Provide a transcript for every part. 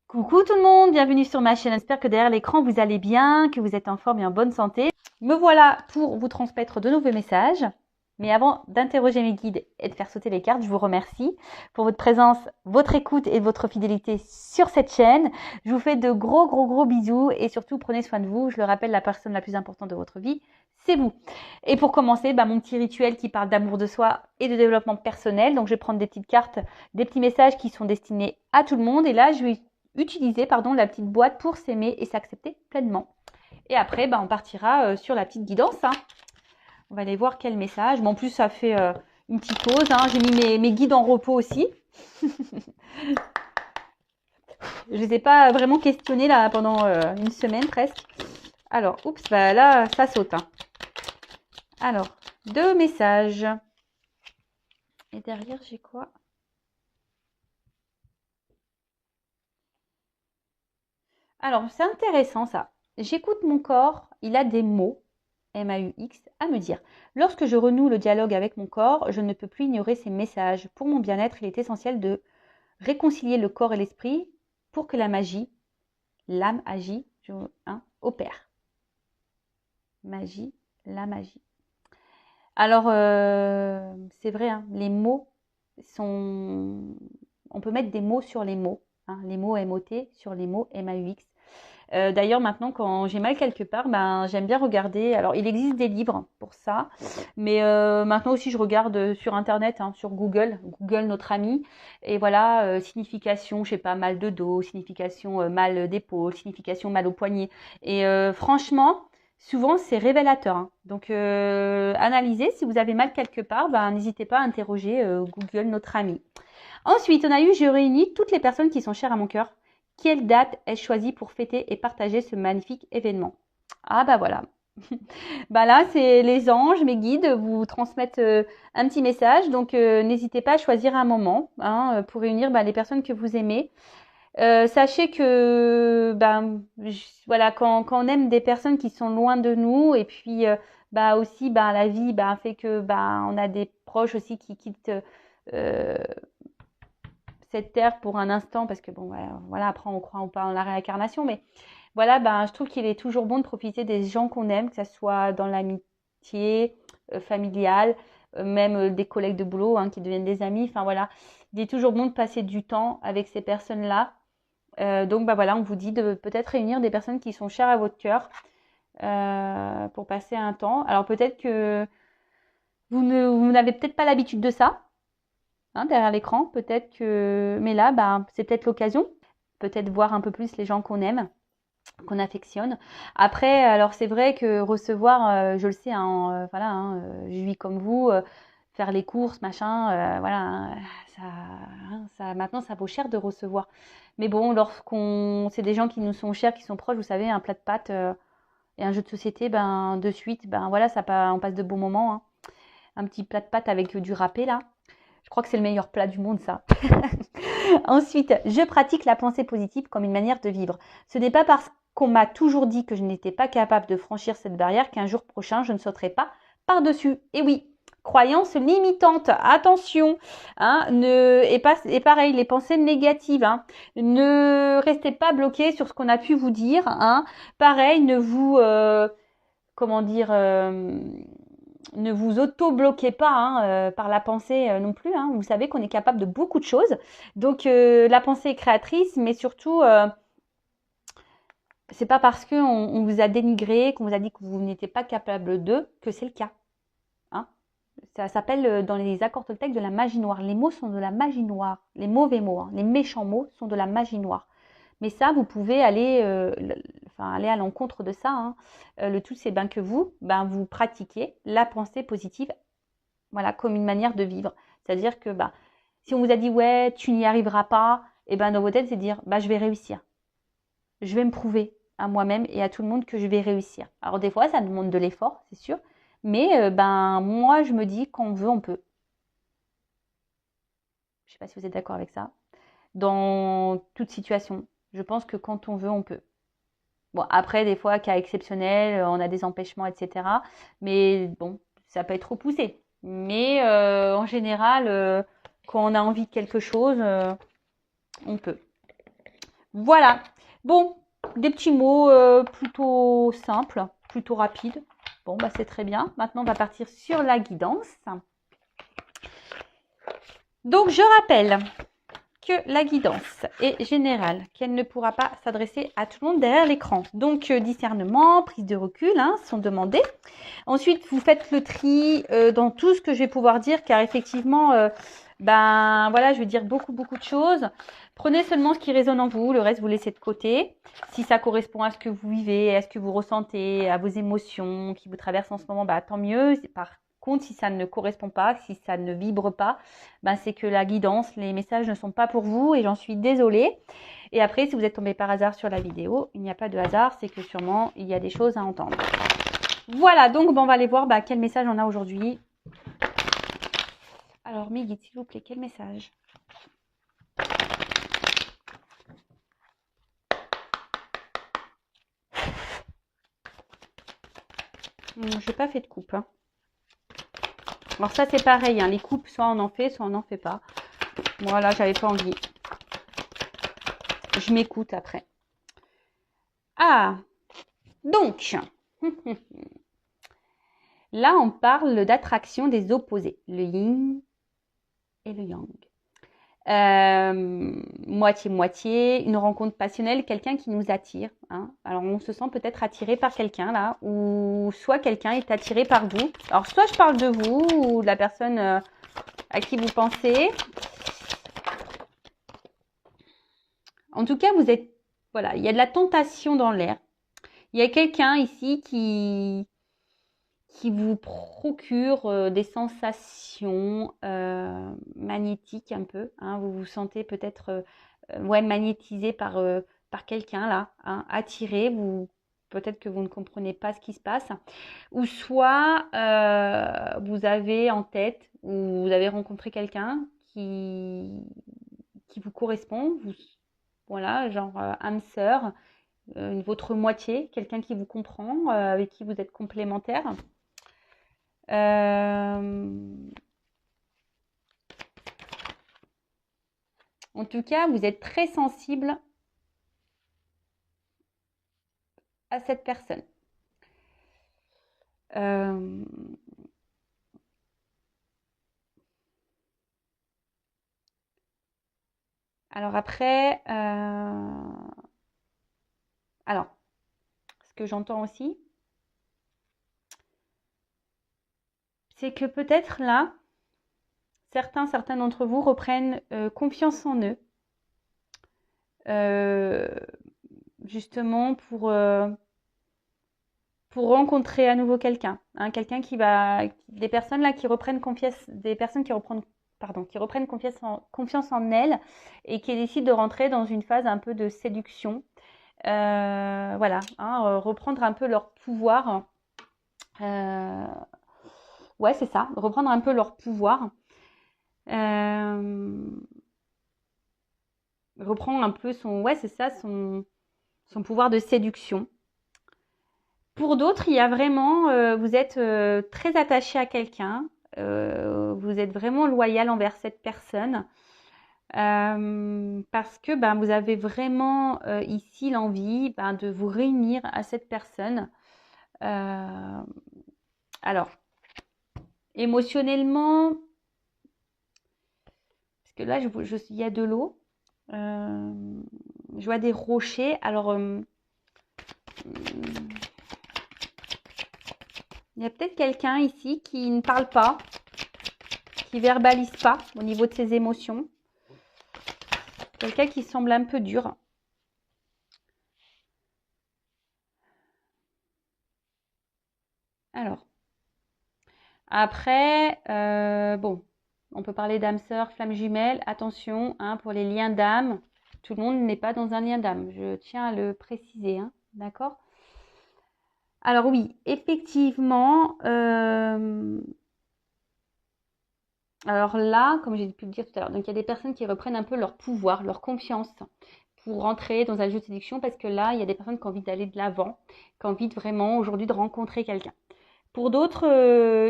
Coucou tout le monde, bienvenue sur ma chaîne. J'espère que derrière l'écran vous allez bien, que vous êtes en forme et en bonne santé. Me voilà pour vous transmettre de nouveaux messages. Mais avant d'interroger mes guides et de faire sauter les cartes, je vous remercie pour votre présence, votre écoute et votre fidélité sur cette chaîne. Je vous fais de gros bisous et surtout prenez soin de vous. Je le rappelle, la personne la plus importante de votre vie, c'est vous. Et pour commencer, mon petit rituel qui parle d'amour de soi et de développement personnel. Donc je vais prendre des petites cartes, des petits messages qui sont destinés à tout le monde. Et là, je vais utiliser la petite boîte pour s'aimer et s'accepter pleinement. Et après, on partira sur la petite guidance. On va aller voir quel message. En plus, ça fait une petite pause. J'ai mis mes guides en repos aussi. Je les ai pas vraiment questionnés là pendant une semaine presque. Alors, oups, là, ça saute. Alors, 2 messages. Et derrière, j'ai quoi? Alors, c'est intéressant ça. J'écoute mon corps, il a des mots, MAUX, à me dire. Lorsque je renoue le dialogue avec mon corps, je ne peux plus ignorer ces messages. Pour mon bien-être, il est essentiel de réconcilier le corps et l'esprit pour que la magie, l'âme agit, opère. Magie, la magie. Alors, c'est vrai, les mots sont... On peut mettre des mots sur les mots. Les mots MOT sur les mots MAUX. D'ailleurs, maintenant, quand j'ai mal quelque part, j'aime bien regarder. Alors, il existe des livres pour ça, mais maintenant aussi, je regarde sur Internet, sur Google, notre ami. Et voilà, signification, je sais pas, mal de dos, signification mal d'épaule, signification mal au poignet. Et franchement, souvent, c'est révélateur. Donc, analysez. Si vous avez mal quelque part, n'hésitez pas à interroger Google, notre ami. Ensuite, je réunis toutes les personnes qui sont chères à mon cœur. Quelle date ai-je choisi pour fêter et partager ce magnifique événement? Ah voilà. Là, c'est les anges, mes guides, vous transmettent un petit message. Donc, n'hésitez pas à choisir un moment pour réunir les personnes que vous aimez. Sachez que voilà, quand on aime des personnes qui sont loin de nous, et puis aussi la vie fait que on a des proches aussi qui quittent cette terre pour un instant, parce que voilà, après on croit ou pas en la réincarnation, mais voilà, je trouve qu'il est toujours bon de profiter des gens qu'on aime, que ce soit dans l'amitié familiale, même des collègues de boulot qui deviennent des amis. Enfin voilà, il est toujours bon de passer du temps avec ces personnes-là. Donc voilà, on vous dit de peut-être réunir des personnes qui sont chères à votre cœur pour passer un temps. Alors peut-être que vous n'avez peut-être pas l'habitude de ça, derrière l'écran, peut-être que... Mais là, c'est peut-être l'occasion, peut-être voir un peu plus les gens qu'on aime, qu'on affectionne. Après, alors c'est vrai que recevoir, je le sais, je vis comme vous, faire les courses, machin, voilà, maintenant ça vaut cher de recevoir. Mais bon, c'est des gens qui nous sont chers, qui sont proches, vous savez, un plat de pâtes et un jeu de société, de suite, voilà, on passe de bons moments. Un petit plat de pâtes avec du râpé là. Je crois que c'est le meilleur plat du monde, ça. Ensuite, je pratique la pensée positive comme une manière de vivre. Ce n'est pas parce qu'on m'a toujours dit que je n'étais pas capable de franchir cette barrière qu'un jour prochain, je ne sauterai pas par-dessus. Et oui, croyance limitante, attention. Et pareil, les pensées négatives. Ne restez pas bloqués sur ce qu'on a pu vous dire. Pareil, ne vous... ne vous auto-bloquez pas par la pensée non plus. Vous savez qu'on est capable de beaucoup de choses. Donc la pensée est créatrice, mais surtout, c'est pas parce qu'on vous a dénigré, qu'on vous a dit que vous n'étiez pas capable de, que c'est le cas. Ça s'appelle dans les accords Toltec de la magie noire. Les mots sont de la magie noire. Les mauvais mots, les méchants mots sont de la magie noire. Mais ça, vous pouvez aller à l'encontre de ça. Le tout, c'est que vous pratiquiez la pensée positive, voilà, comme une manière de vivre. C'est-à-dire que si on vous a dit ouais, tu n'y arriveras pas, et dans vos têtes, c'est dire je vais réussir. Je vais me prouver à moi-même et à tout le monde que je vais réussir. Alors des fois, ça demande de l'effort, c'est sûr. Mais moi, je me dis quand on veut, on peut. Je ne sais pas si vous êtes d'accord avec ça. Dans toute situation, je pense que quand on veut, on peut. Bon, après, des fois, cas exceptionnels, on a des empêchements, etc. Mais bon, ça peut être repoussé. Mais en général, quand on a envie de quelque chose, on peut. Voilà. Bon, des petits mots plutôt simples, plutôt rapides. Bon, bah c'est très bien. Maintenant, on va partir sur la guidance. Donc, je rappelle que la guidance est générale, qu'elle ne pourra pas s'adresser à tout le monde derrière l'écran. Donc, discernement, prise de recul sont demandés. Ensuite, vous faites le tri dans tout ce que je vais pouvoir dire, car effectivement, ben voilà, je vais dire beaucoup de choses. Prenez seulement ce qui résonne en vous, le reste vous laissez de côté. Si ça correspond à ce que vous vivez, à ce que vous ressentez, à vos émotions qui vous traversent en ce moment, bah tant mieux. Par contre, si ça ne correspond pas, si ça ne vibre pas, ben c'est que la guidance, les messages ne sont pas pour vous et j'en suis désolée. Et après, si vous êtes tombé par hasard sur la vidéo, il n'y a pas de hasard, c'est que sûrement il y a des choses à entendre. Voilà, donc bon, on va aller voir quel message on a aujourd'hui. Alors, mes guides, s'il vous plaît, quel message? Je n'ai pas fait de coupe. Alors ça, c'est pareil. Les coupes, soit on en fait, soit on n'en fait pas. Voilà, j'avais pas envie. Je m'écoute après. Ah, donc, là, on parle d'attraction des opposés. Le yin et le yang. Moitié-moitié, une rencontre passionnelle, quelqu'un qui nous attire. Alors, on se sent peut-être attiré par quelqu'un là, ou soit quelqu'un est attiré par vous. Alors, soit je parle de vous ou de la personne à qui vous pensez. En tout cas, vous êtes, voilà, il y a de la tentation dans l'air. Il y a quelqu'un ici qui vous procure des sensations magnétiques un peu. Vous vous sentez peut-être magnétisé par quelqu'un là, attiré. Peut-être que vous ne comprenez pas ce qui se passe. Ou soit vous avez en tête ou vous avez rencontré quelqu'un qui vous correspond. Voilà, genre âme sœur, votre moitié, quelqu'un qui vous comprend, avec qui vous êtes complémentaire. En tout cas, vous êtes très sensible à cette personne. Alors après, ce que j'entends aussi, c'est que peut-être là, certains d'entre vous reprennent confiance en eux, justement pour rencontrer à nouveau quelqu'un, quelqu'un des personnes là qui reprennent confiance, des personnes qui reprennent confiance en elles et qui décident de rentrer dans une phase un peu de séduction. Voilà, reprendre un peu leur pouvoir. Ouais, c'est ça, reprendre un peu leur pouvoir. Reprendre un peu son pouvoir de séduction. Pour d'autres, il y a vraiment, vous êtes très attaché à quelqu'un, vous êtes vraiment loyal envers cette personne, parce que vous avez vraiment ici l'envie de vous réunir à cette personne. Alors, émotionnellement, parce que là, il y a de l'eau, je vois des rochers. Alors, il y a peut-être quelqu'un ici qui ne parle pas, qui verbalise pas au niveau de ses émotions. Quelqu'un qui semble un peu dur. Alors, après, bon, on peut parler d'âme sœur, flamme jumelle. Attention, pour les liens d'âme, tout le monde n'est pas dans un lien d'âme. Je tiens à le préciser, d'accord ? Alors oui, effectivement, alors là, comme j'ai pu le dire tout à l'heure, donc il y a des personnes qui reprennent un peu leur pouvoir, leur confiance pour rentrer dans un jeu de séduction, parce que là, il y a des personnes qui ont envie d'aller de l'avant, qui ont envie vraiment aujourd'hui de rencontrer quelqu'un. Pour d'autres,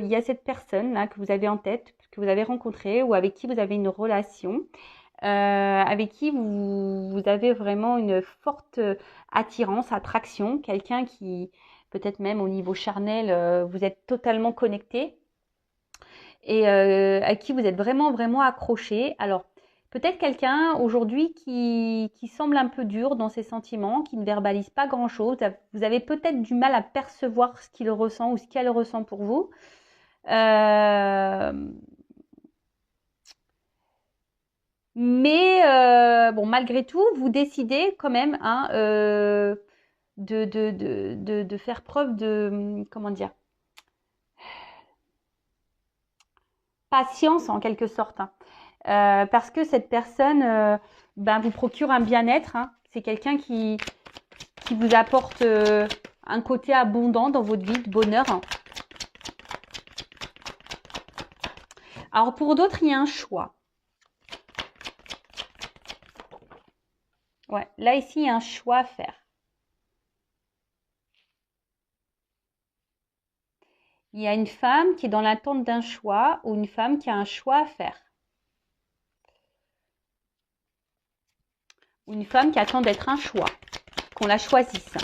il y a cette personne là que vous avez en tête, que vous avez rencontrée ou avec qui vous avez une relation. avec qui vous avez vraiment une forte attirance, attraction, quelqu'un qui, peut-être même au niveau charnel, vous êtes totalement connecté et à qui vous êtes vraiment, vraiment accroché. Alors, peut-être quelqu'un aujourd'hui qui semble un peu dur dans ses sentiments, qui ne verbalise pas grand-chose. Vous avez peut-être du mal à percevoir ce qu'il ressent ou ce qu'elle ressent pour vous. Mais bon, malgré tout, vous décidez quand même hein, de faire preuve de, comment dire, patience en quelque sorte. Hein. Parce que cette personne ben, vous procure un bien-être. Hein. C'est quelqu'un qui vous apporte un côté abondant dans votre vie, de bonheur. Hein. Alors pour d'autres, il y a un choix. Ouais, là ici, il y a un choix à faire. Il y a une femme qui est dans l'attente d'un choix ou une femme qui a un choix à faire. Ou une femme qui attend d'être un choix, qu'on la choisisse.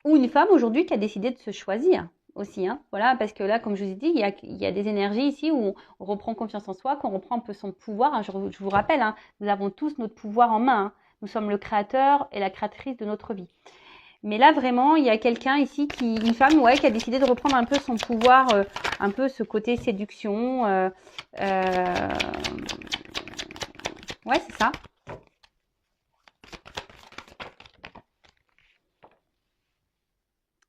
Ou une femme aujourd'hui qui a décidé de se choisir aussi. Hein. Voilà, parce que là, comme je vous ai dit, il y a des énergies ici où on reprend confiance en soi, qu'on reprend un peu son pouvoir. Hein. Je vous rappelle, hein, nous avons tous notre pouvoir en main. Hein. Nous sommes le créateur et la créatrice de notre vie. Mais là, vraiment, il y a quelqu'un ici, une femme ouais, qui a décidé de reprendre un peu son pouvoir, un peu ce côté séduction. Ouais, c'est ça.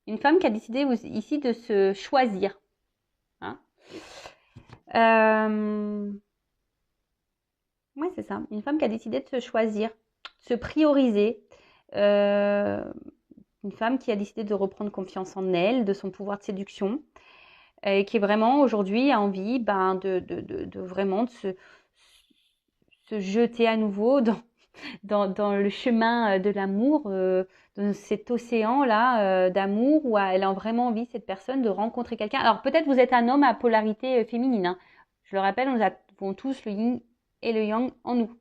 Une femme qui a décidé ici de se choisir. Hein. Ouais, c'est ça. Une femme qui a décidé de se choisir, de se prioriser. Une femme qui a décidé de reprendre confiance en elle, de son pouvoir de séduction. Et qui est vraiment aujourd'hui a envie ben, de vraiment de se jeter à nouveau dans le chemin de l'amour, dans cet océan-là d'amour où elle a vraiment envie, cette personne, de rencontrer quelqu'un. Alors peut-être vous êtes un homme à polarité féminine. Hein. Je le rappelle, nous avons tous le yin et le yang en nous.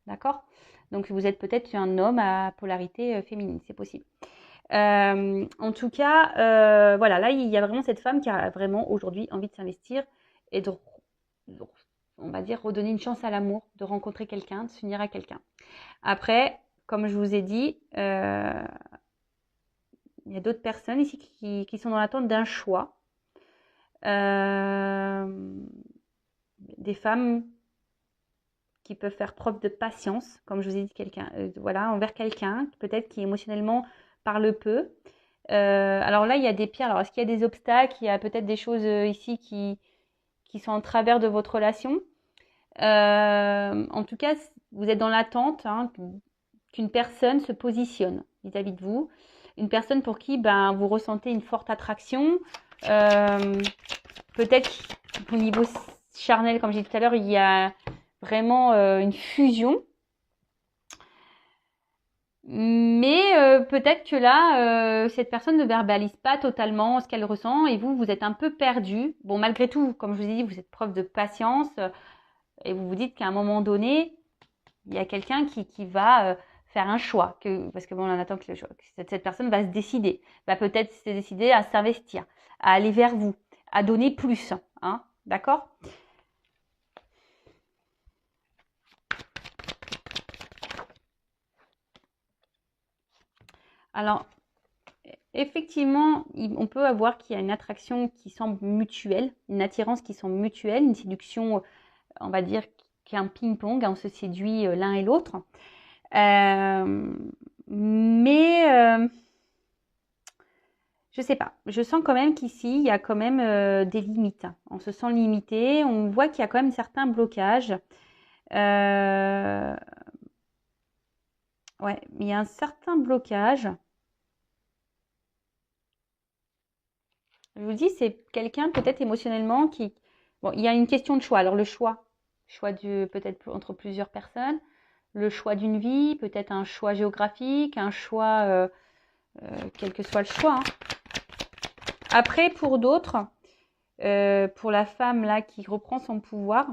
D'accord? Donc vous êtes peut-être un homme à polarité féminine, c'est possible. En tout cas, voilà, là, il y a vraiment cette femme qui a vraiment aujourd'hui envie de s'investir et on va dire, redonner une chance à l'amour, de rencontrer quelqu'un, de s'unir à quelqu'un. Après, comme je vous ai dit, il y a d'autres personnes ici qui sont dans l'attente d'un choix. Des femmes qui peuvent faire preuve de patience, comme je vous ai dit, voilà, envers quelqu'un, peut-être qui émotionnellement parle peu. Alors là, il y a des pierres. Alors, est-ce qu'il y a des obstacles? Il y a peut-être des choses ici qui sont en travers de votre relation. En tout cas, vous êtes dans l'attente hein, qu'une personne se positionne vis-à-vis de vous. Une personne pour qui ben, vous ressentez une forte attraction. Peut-être au niveau charnel, comme j'ai dit tout à l'heure, il y a vraiment une fusion. Mais peut-être que là, cette personne ne verbalise pas totalement ce qu'elle ressent et vous êtes un peu perdu. Bon, malgré tout, comme je vous ai dit, vous êtes preuve de patience et vous vous dites qu'à un moment donné, il y a quelqu'un qui va faire un choix. Parce que bon, on attend que cette personne va se décider, va peut-être se décider à s'investir, à aller vers vous, à donner plus. Hein, d'accord ? Alors, effectivement, on peut avoir qu'il y a une attraction qui semble mutuelle, une attirance qui semble mutuelle, une séduction, on va dire, qui est un ping-pong, on se séduit l'un et l'autre. Mais je sais pas, je sens quand même qu'ici, il y a quand même des limites. On se sent limité, on voit qu'il y a quand même certains blocages. Ouais, il y a un certain blocage. Je vous dis, c'est quelqu'un peut-être émotionnellement qui... Bon, il y a une question de choix. Alors le choix peut-être entre plusieurs personnes, le choix d'une vie, peut-être un choix géographique, un choix, quel que soit le choix. Hein. Après, pour d'autres, pour la femme là qui reprend son pouvoir,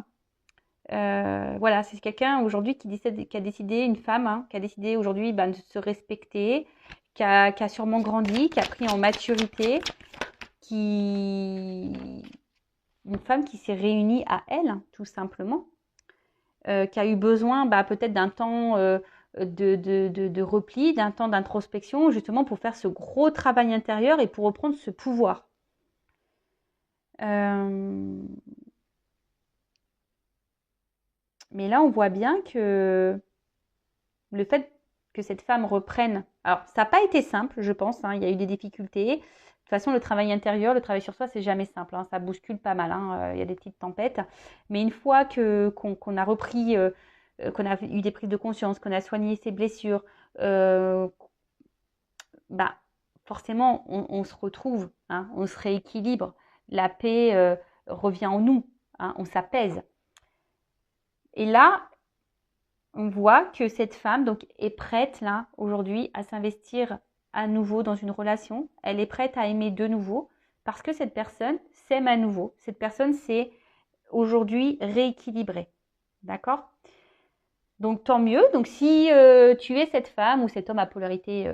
voilà, c'est quelqu'un aujourd'hui qui a décidé, une femme, hein, qui a décidé aujourd'hui de se respecter, qui a sûrement grandi, qui a pris en maturité, une femme qui s'est réunie à elle, tout simplement, qui a eu besoin peut-être d'un temps de repli, d'un temps d'introspection, justement pour faire ce gros travail intérieur et pour reprendre ce pouvoir. Mais là, on voit bien que le fait que cette femme reprenne, alors ça n'a pas été simple, je pense, hein, il y a eu des difficultés. De toute façon, le travail intérieur, le travail sur soi, c'est jamais simple, hein, ça bouscule pas mal, hein, il y a des petites tempêtes. Mais une fois qu'on a repris, qu'on a eu des prises de conscience, qu'on a soigné ses blessures, forcément, on se retrouve, hein, on se rééquilibre, la paix revient en nous, hein, on s'apaise. Et là, on voit que cette femme donc, est prête là aujourd'hui à s'investir à nouveau dans une relation. Elle est prête à aimer de nouveau parce que cette personne s'aime à nouveau. Cette personne s'est aujourd'hui rééquilibrée. D'accord? Donc tant mieux. Donc si tu es cette femme ou cet homme à polarité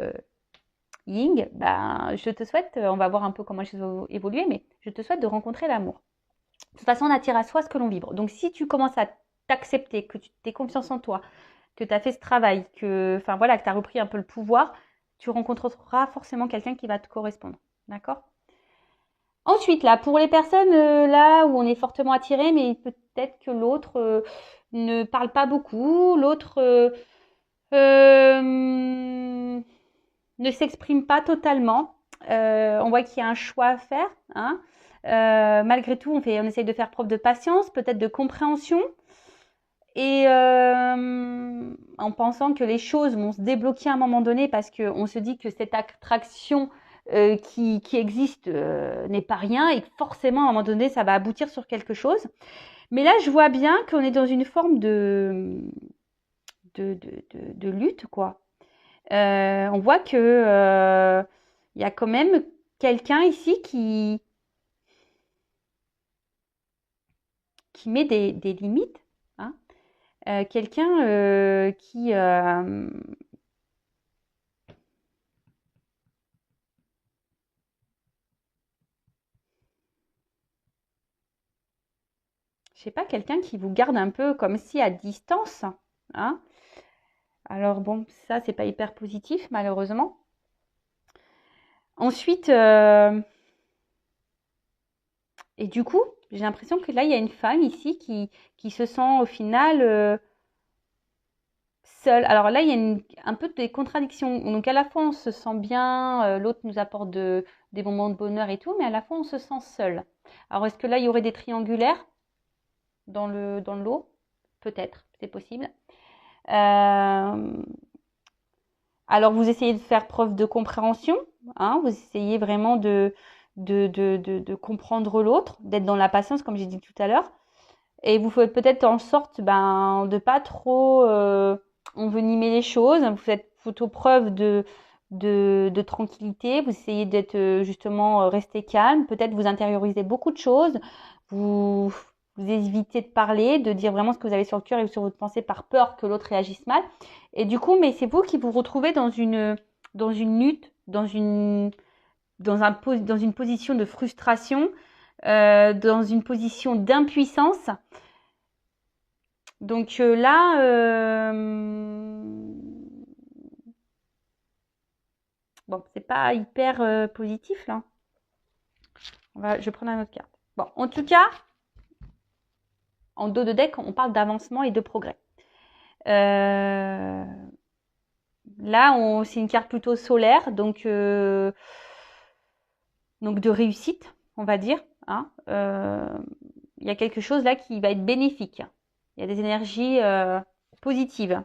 Ying, je te souhaite, on va voir un peu comment les choses vont évoluer, mais je te souhaite de rencontrer l'amour. De toute façon, on attire à soi ce que l'on vibre. Donc si tu commences à t'accepter, que tu aies confiance en toi, que tu as fait ce travail, que tu as repris un peu le pouvoir, tu rencontreras forcément quelqu'un qui va te correspondre. D'accord? Ensuite, là, pour les personnes là où on est fortement attiré, mais peut-être que l'autre ne parle pas beaucoup, l'autre ne s'exprime pas totalement. On voit qu'il y a un choix à faire. Hein. Malgré tout, on essaye de faire preuve de patience, peut-être de compréhension. Et en pensant que les choses vont se débloquer à un moment donné parce qu'on se dit que cette attraction qui existe n'est pas rien et que forcément à un moment donné ça va aboutir sur quelque chose. Mais là je vois bien qu'on est dans une forme de lutte quoi. On voit que y a quand même quelqu'un ici qui met des limites. Hein. Quelqu'un qui je sais pas, quelqu'un qui vous garde un peu comme si à distance. Hein. Alors bon, ça c'est pas hyper positif malheureusement. Ensuite, et du coup, j'ai l'impression que là il y a une femme ici qui se sent au final seule. Alors là il y a un peu des contradictions. Donc à la fois on se sent bien, l'autre nous apporte des moments de bonheur et tout, mais à la fois on se sent seul. Alors est-ce que là il y aurait des triangulaires dans le lot? Peut-être, c'est possible. Alors vous essayez de faire preuve de compréhension, hein, vous essayez vraiment de comprendre l'autre, d'être dans la patience comme j'ai dit tout à l'heure, et vous faites peut-être en sorte de pas trop envenimer les choses, vous faites plutôt preuve de tranquillité, vous essayez d'être justement rester calme, peut-être vous intériorisez beaucoup de choses, vous évitez de parler, de dire vraiment ce que vous avez sur le cœur et sur votre pensée par peur que l'autre réagisse mal. Et du coup, mais c'est vous qui vous retrouvez dans une lutte, dans une position de frustration, dans une position d'impuissance. Donc là, bon, c'est pas hyper positif là. Je vais prendre une autre carte. Bon, en tout cas, en dos de deck, on parle d'avancement et de progrès. Là, c'est une carte plutôt solaire, donc de réussite, on va dire. Hein. Il y a quelque chose là qui va être bénéfique. Il y a des énergies positives.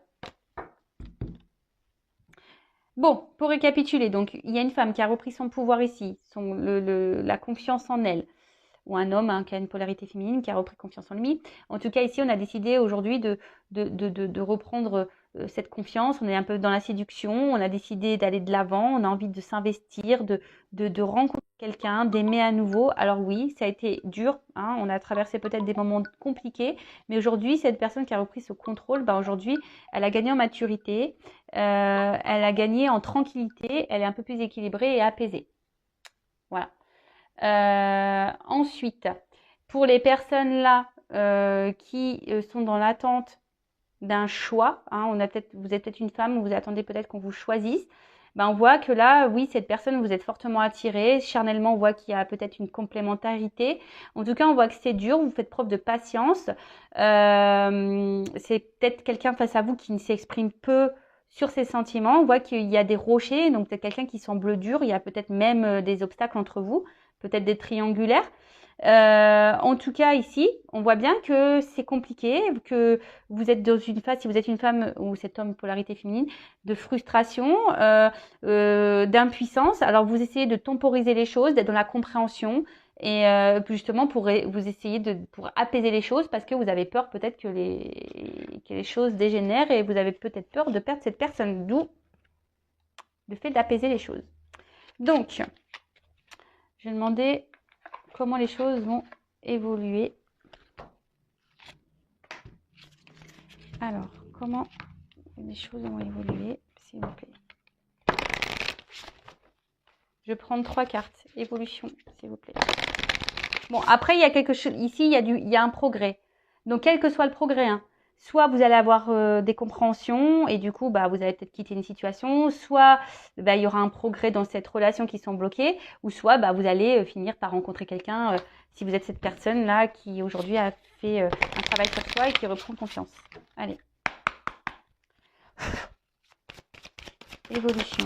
Bon, pour récapituler, donc il y a une femme qui a repris son pouvoir ici, la confiance en elle, ou un homme qui a une polarité féminine qui a repris confiance en lui. En tout cas, ici, on a décidé aujourd'hui de reprendre cette confiance, on est un peu dans la séduction, on a décidé d'aller de l'avant, on a envie de s'investir, de rencontrer quelqu'un, d'aimer à nouveau. Alors oui, ça a été dur, hein, on a traversé peut-être des moments compliqués, mais aujourd'hui, cette personne qui a repris ce contrôle, bah aujourd'hui, elle a gagné en maturité, elle a gagné en tranquillité, elle est un peu plus équilibrée et apaisée. Voilà. Ensuite, pour les personnes là qui sont dans l'attente d'un choix, hein, vous êtes peut-être une femme ou vous attendez peut-être qu'on vous choisisse, ben on voit que là, oui, cette personne, vous êtes fortement attiré. Charnellement, on voit qu'il y a peut-être une complémentarité. En tout cas, on voit que c'est dur, vous faites preuve de patience. C'est peut-être quelqu'un face à vous qui ne s'exprime peu sur ses sentiments. On voit qu'il y a des rochers, donc peut-être quelqu'un qui semble dur. Il y a peut-être même des obstacles entre vous, peut-être des triangulaires. En tout cas, ici, on voit bien que c'est compliqué, que vous êtes dans une phase, si vous êtes une femme ou cet homme polarité féminine, de frustration, d'impuissance. Alors, vous essayez de temporiser les choses, d'être dans la compréhension et justement vous essayez pour apaiser les choses parce que vous avez peur peut-être que les choses dégénèrent et vous avez peut-être peur de perdre cette personne, d'où le fait d'apaiser les choses. Donc, je vais demander comment les choses vont évoluer. Alors, comment les choses vont évoluer, s'il vous plaît. Je vais prendre 3 cartes. Évolution, s'il vous plaît. Bon, après, il y a quelque chose. Ici, il y a un progrès. Donc, quel que soit le progrès, hein, soit vous allez avoir des compréhensions et du coup, bah, vous allez peut-être quitter une situation, soit bah, il y aura un progrès dans cette relation qui sont bloquées, ou soit bah, vous allez finir par rencontrer quelqu'un, si vous êtes cette personne-là qui aujourd'hui a fait un travail sur soi et qui reprend confiance. Allez. Évolution.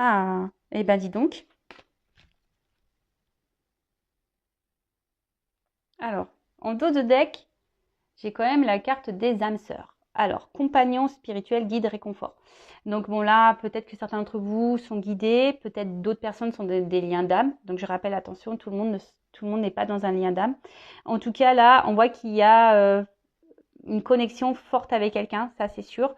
Ah, eh ben dis donc. Alors, en dos de deck, j'ai quand même la carte des âmes sœurs. Alors, compagnon spirituel, guide, réconfort. Donc bon là, peut-être que certains d'entre vous sont guidés, peut-être d'autres personnes sont des liens d'âme. Donc je rappelle, attention, tout le monde n'est pas dans un lien d'âme. En tout cas, là, on voit qu'il y a une connexion forte avec quelqu'un, ça c'est sûr.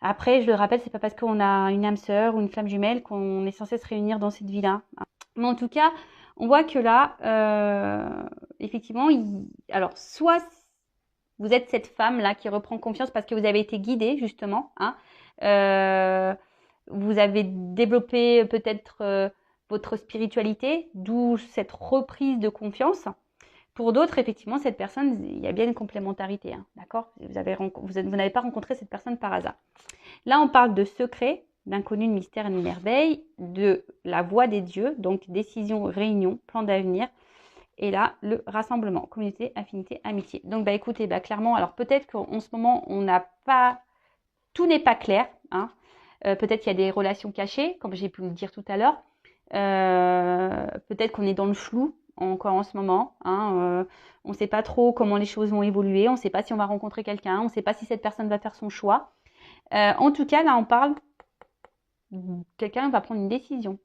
Après, je le rappelle, c'est pas parce qu'on a une âme sœur ou une flamme jumelle qu'on est censé se réunir dans cette vie-là. Mais en tout cas, on voit que là, effectivement, alors soit vous êtes cette femme-là qui reprend confiance parce que vous avez été guidée, justement, hein. Vous avez développé peut-être votre spiritualité, d'où cette reprise de confiance. Pour d'autres, effectivement, cette personne, il y a bien une complémentarité, hein, d'accord? Vous n'avez pas rencontré cette personne par hasard. Là, on parle de secret, d'inconnu, de mystère et de merveille, de la voix des dieux, donc décision, réunion, plan d'avenir. Et là, le rassemblement, communauté, affinité, amitié. Donc, bah écoutez, bah clairement, alors peut-être qu'en ce moment, on n'a pas, tout n'est pas clair, hein. Peut-être qu'il y a des relations cachées, comme j'ai pu le dire tout à l'heure. Peut-être qu'on est dans le flou encore en ce moment, hein. On ne sait pas trop comment les choses vont évoluer, on ne sait pas si on va rencontrer quelqu'un, on ne sait pas si cette personne va faire son choix. En tout cas, là, on parle, quelqu'un va prendre une décision.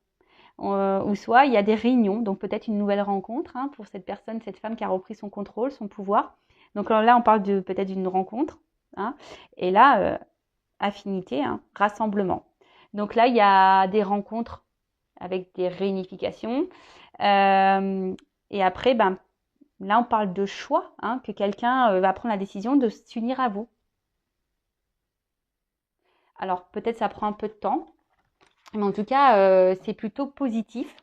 Ou soit il y a des réunions, donc peut-être une nouvelle rencontre, hein, pour cette personne, cette femme qui a repris son contrôle, son pouvoir. Donc là, on parle peut-être d'une rencontre, hein, et là, affinité, hein, rassemblement. Donc là, il y a des rencontres avec des réunifications. Et après, ben, là, on parle de choix, hein, que quelqu'un va prendre la décision de s'unir à vous. Alors peut-être ça prend un peu de temps, mais en tout cas, c'est plutôt positif.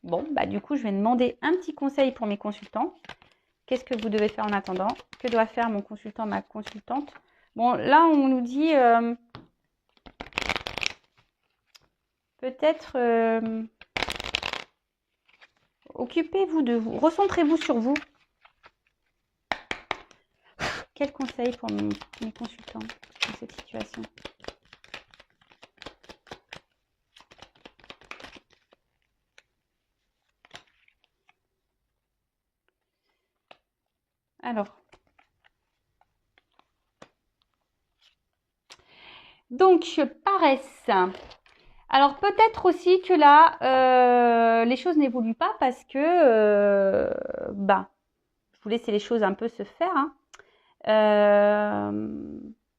Bon, bah du coup, je vais demander un petit conseil pour mes consultants. Qu'est-ce que vous devez faire en attendant? Que doit faire mon consultant, ma consultante? Bon, là, on nous dit peut-être occupez-vous de vous, recentrez-vous sur vous. Quel conseil pour mes consultants dans cette situation? Alors, Donc, paresse. Alors, peut-être aussi que là, les choses n'évoluent pas parce que, je vous laisse les choses un peu se faire. Hein.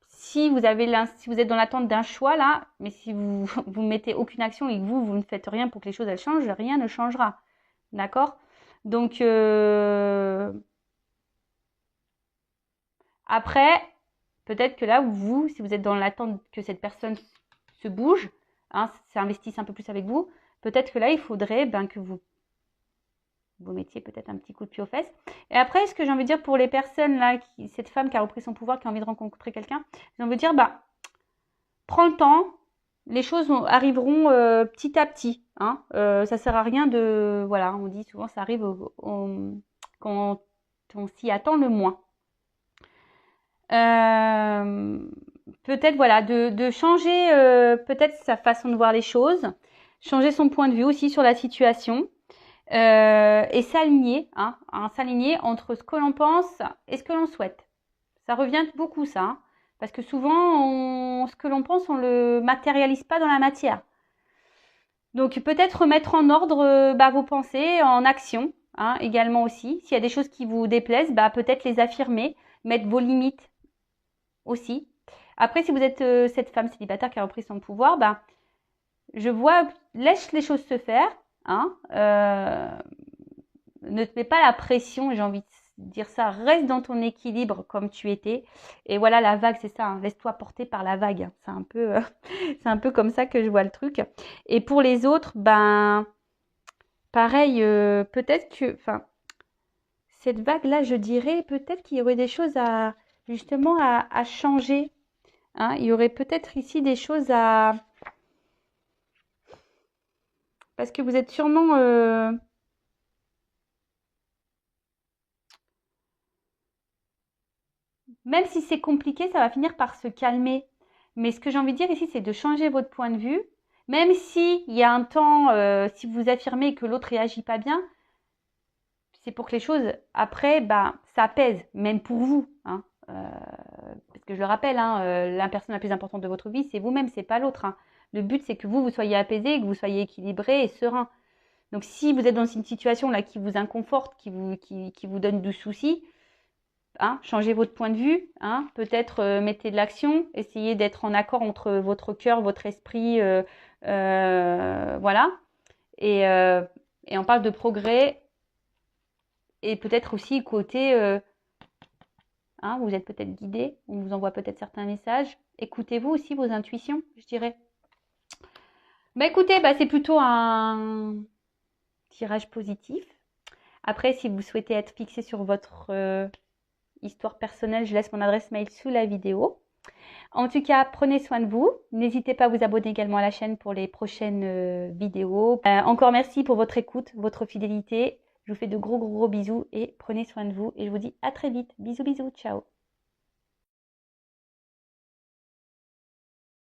Si vous êtes dans l'attente d'un choix là, mais si vous vous mettez aucune action et que vous ne faites rien pour que les choses elles changent, rien ne changera. D'accord? Donc après, peut-être que là vous, si vous êtes dans l'attente que cette personne se bouge, hein, s'investisse un peu plus avec vous, peut-être que là il faudrait que vous mettiez peut-être un petit coup de pied aux fesses. Et après, ce que j'ai envie de dire pour les personnes là, cette femme qui a repris son pouvoir, qui a envie de rencontrer quelqu'un, j'ai envie de dire, prends le temps, les choses arriveront petit à petit. Hein. Ça sert à rien de, voilà, on dit souvent, ça arrive quand on s'y attend le moins. Peut-être voilà, de changer peut-être sa façon de voir les choses, changer son point de vue aussi sur la situation. Et s'aligner, hein, s'aligner entre ce que l'on pense et ce que l'on souhaite. Ça revient beaucoup ça, hein, parce que souvent, ce que l'on pense, on le matérialise pas dans la matière. Donc peut-être remettre en ordre vos pensées en action, hein, également aussi. S'il y a des choses qui vous déplaisent, peut-être les affirmer, mettre vos limites aussi. Après, si vous êtes cette femme célibataire qui a repris son pouvoir, je vois, laisse les choses se faire. Hein, ne te mets pas la pression, j'ai envie de dire ça, reste dans ton équilibre comme tu étais. Et voilà, la vague, c'est ça, hein, laisse-toi porter par la vague. C'est un peu, c'est un peu comme ça que je vois le truc. Et pour les autres, pareil, peut-être que, cette vague-là, je dirais, peut-être qu'il y aurait des choses justement, à changer. Hein. Il y aurait peut-être ici des choses parce que vous êtes sûrement même si c'est compliqué, ça va finir par se calmer. Mais ce que j'ai envie de dire ici, c'est de changer votre point de vue. Même s'il y a un temps, si vous affirmez que l'autre réagit pas bien, c'est pour que les choses, après, ça pèse, même pour vous. Hein. Parce que je le rappelle, hein, la personne la plus importante de votre vie, c'est vous-même, c'est pas l'autre. Hein. Le but, c'est que vous soyez apaisé, que vous soyez équilibré et serein. Donc, si vous êtes dans une situation là qui vous inconforte, qui vous donne du souci, hein, changez votre point de vue, hein, peut-être mettez de l'action, essayez d'être en accord entre votre cœur, votre esprit, voilà. Et on parle de progrès et peut-être aussi côté, hein, vous êtes peut-être guidé, on vous envoie peut-être certains messages. Écoutez-vous aussi vos intuitions, je dirais. Écoutez, c'est plutôt un tirage positif. Après, si vous souhaitez être fixé sur votre histoire personnelle, je laisse mon adresse mail sous la vidéo. En tout cas, prenez soin de vous. N'hésitez pas à vous abonner également à la chaîne pour les prochaines vidéos. Encore merci pour votre écoute, votre fidélité. Je vous fais de gros bisous et prenez soin de vous. Et je vous dis à très vite. Bisous, ciao.